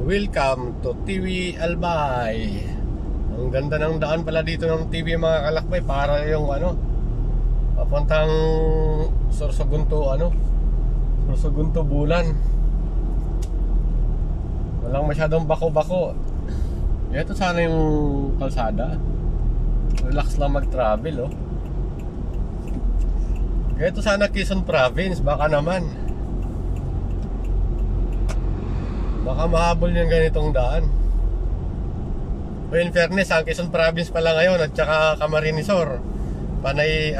Welcome to TV Albay. Ang ganda ng daan pala dito ng TV mga kalakbay. Para yung papuntang Sorsogunto Sorsogunto Bulan. Walang masyadong bako-bako. Ito sana yung kalsada. Relax lang mag-travel Ito sana Quezon Province. Baka naman mahabol yung ganitong daan. O in fairness, ang Quezon Province pala ngayon at saka Camarinesor panay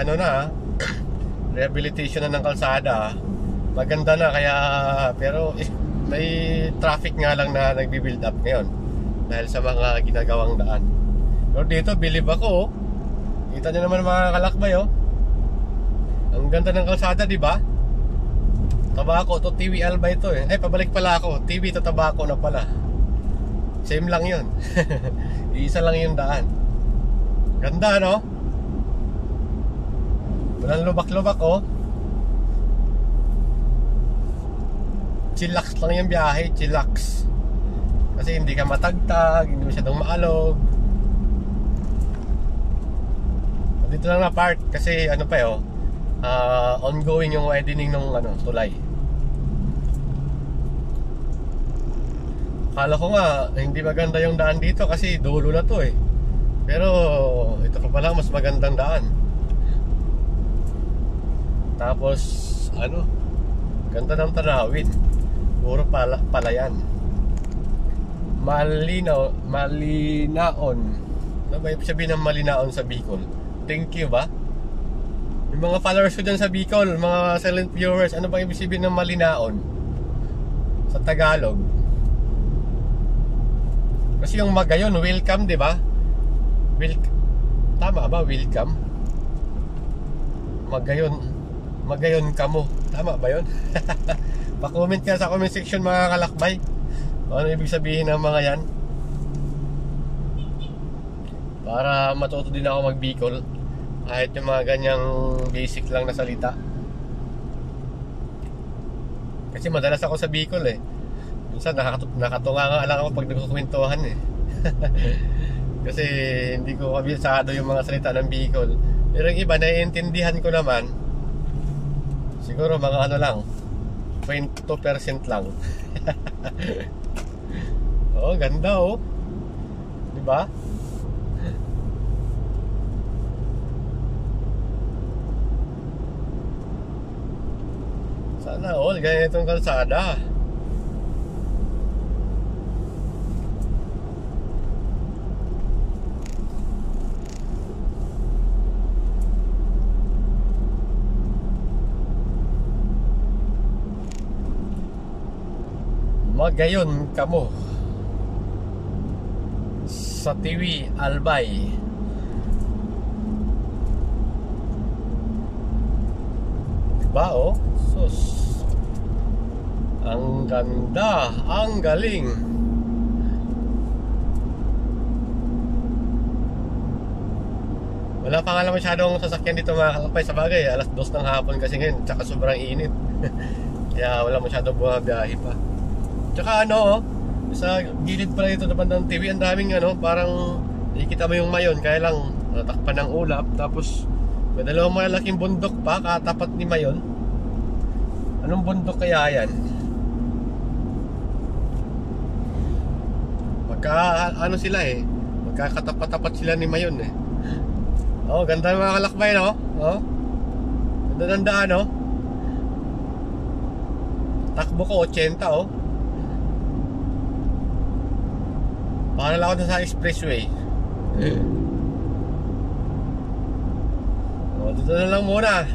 rehabilitation na ng kalsada. Maganda na kaya, pero may traffic nga lang na nagbi-build up ngayon dahil sa mga ginagawang daan. Pero dito, bilib ako kita nyo naman mga kalakbay ang ganda ng kalsada, di ba? Tabako to TV Albay to Ay, pabalik pala ako. TV to Tabako na pala. Same lang yun. Isa lang yung daan. Ganda, no? Walang lubak-lubak, Chillax lang yung biyahe. Chillax. Kasi hindi ka matagtag, hindi masyadong maalog. Dito lang na part kasi ongoing yung widening ng tulay. Akala ko nga hindi maganda yung daan dito kasi dulo na to Pero ito pa pala mas magandang daan. Tapos ganda ng tanawin. Puro palayan. Malinaon. Ano ba ibig sabihin ng malinaon sa Bicol? Thank you ba? Yung mga followers ko dyan sa Bicol, mga silent viewers, ano ba ibig sabihin ng malinaon sa Tagalog? Kasi yung magayon, welcome, di ba? Tama ba, welcome? Magayon kamo. Tama ba yun? Pa-comment ka sa comment section mga kalakbay. Ano ibig sabihin ng mga yan? Para matuto din ako mag-Bicol. Kahit yung mga ganyang basic lang na salita. Kasi madalas ako sa Bicol minsan nakatunga nga lang ako pag nagkukwentuhan Kasi hindi ko kabisado yung mga salita ng Bicol. Pero yung iba naiintindihan ko naman. Siguro mga lang 0.2% lang. Ganda diba? Sana ganitong kalsada. Magayon kamo sa TV Albay. Diba sus, ang ganda, ang galing. Wala pa nga lang masyadong sasakyan dito mga kalakbay. Sa bagay, alas 2 ng hapon kasi ngayon, tsaka sobrang init. Kaya wala masyadong bumabiyahe pa. Tsaka sa gilid pala dito naman ng TV, ang daming parang nakikita mo yung Mayon, kaya lang natakpan ng ulap. Tapos may dalawang malaking bundok pa katapat ni Mayon. Anong bundok kaya yan? Sila magkakatapat-tapat sila ni Mayon ganda ng mga kalakbay ganda ng daan takbo ko 80 para lang ako sa expressway. Dito na lang muna.